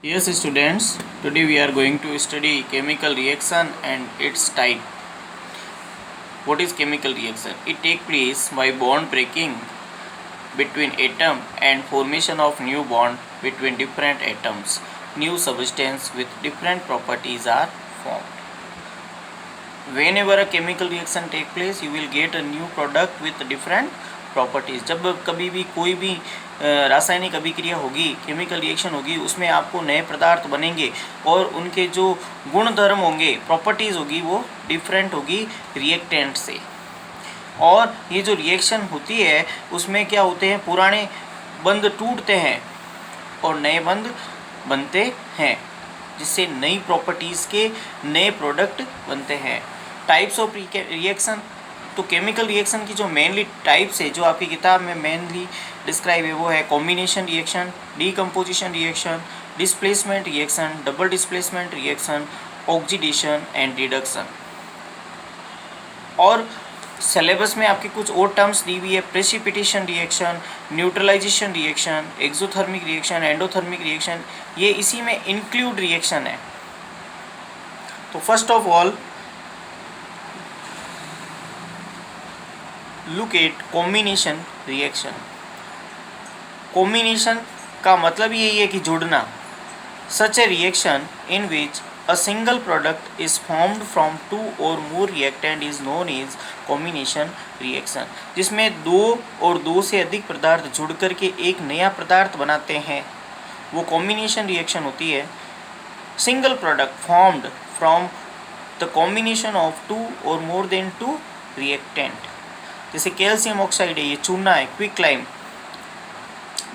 Yes, students, today we are going to study chemical reaction and its type. What is chemical reaction? It takes place by bond breaking between atom and formation of new bond between different atoms. New substance with different properties are formed. Whenever a chemical reaction take place, you will get a new product with different properties. जब कभी भी कोई भी रासायनिक अभिक्रिया होगी, chemical reaction होगी, उसमें आपको नए पदार्थ बनेंगे और उनके जो गुण धर्म होंगे, प्रॉपर्टीज़ होगी, वो डिफरेंट होगी रिएक्टेंट से. और ये जो रिएक्शन होती है उसमें क्या होते हैं, पुराने बंध टूटते हैं और नए बंध बनते हैं, जिससे नई प्रॉपर्टीज़ के नए प्रोडक्ट बनते हैं. Types of reaction. तो केमिकल रिएक्शन की जो मेनली टाइप्स है, जो आपकी किताब में मेनली डिस्क्राइब है, वो है combination reaction, decomposition reaction, displacement reaction, double displacement reaction, oxidation and reduction. और सिलेबस में आपके कुछ और टर्म्स दी हुई है, precipitation reaction, neutralisation reaction, exothermic reaction, endothermic reaction, ये इसी में इंक्लूड रिएक्शन है. तो first of all look at combination reaction. Combination का मतलब यही है कि जुड़ना. Such a reaction in which a single product is formed from two or more reactant is known as combination reaction. जिसमें दो और दो से अधिक पदार्थ जुड़ करके एक नया पदार्थ बनाते हैं, वो कॉम्बिनेशन रिएक्शन होती है. Single product formed from the combination of two और मोर देन टू रिएक्टेंट. जैसे कैल्शियम ऑक्साइड है, ये चूना है, क्विक लाइम,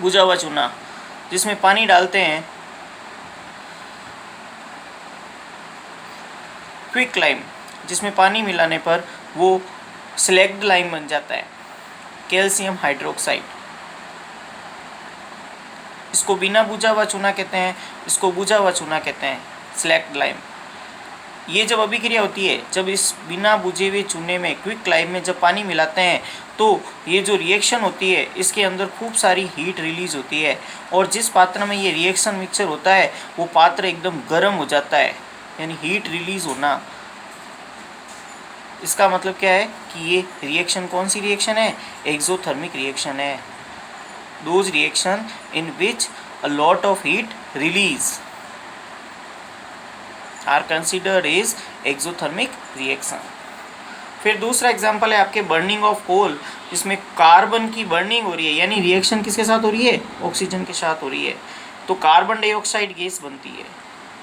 बुझा हुआ चूना, जिसमें पानी डालते हैं, क्विक लाइम, जिसमें पानी मिलाने पर वो स्लैग्ड लाइम बन जाता है, कैल्शियम हाइड्रोक्साइड. इसको बिना बुझा हुआ चूना कहते हैं, इसको बुझा हुआ चूना कहते हैं, स्लैग्ड लाइम. ये जब अभिक्रिया होती है, जब इस बिना बुझे हुए चूने में, क्विक लाइम में जब पानी मिलाते हैं, तो ये जो रिएक्शन होती है, इसके अंदर खूब सारी हीट रिलीज होती है. और जिस पात्र में ये रिएक्शन मिक्सचर होता है, वो पात्र एकदम गर्म हो जाता है, यानी हीट रिलीज होना. इसका मतलब क्या है कि ये रिएक्शन कौन सी रिएक्शन है? एक्सोथर्मिक रिएक्शन है. Those reaction in which a lot of heat release are considered as exothermic reaction. फिर दूसरा एग्जांपल है आपके बर्निंग ऑफ कोल, जिसमें कार्बन की बर्निंग हो रही है, यानी रिएक्शन किसके साथ हो रही है? ऑक्सीजन के साथ हो रही है. तो कार्बन डाइऑक्साइड गैस बनती है.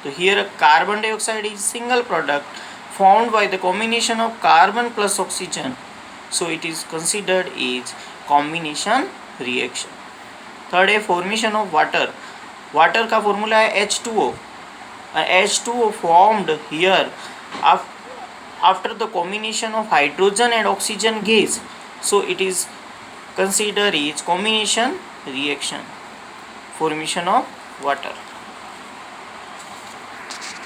तो here carbon dioxide is single product formed by the combination of carbon plus oxygen, so it is considered as combination reaction. Third है formation of water. वाटर का फॉर्मूला है H2O. H2O formed here after the combination of hydrogen and oxygen gas, so it is considered as combination reaction, formation of water.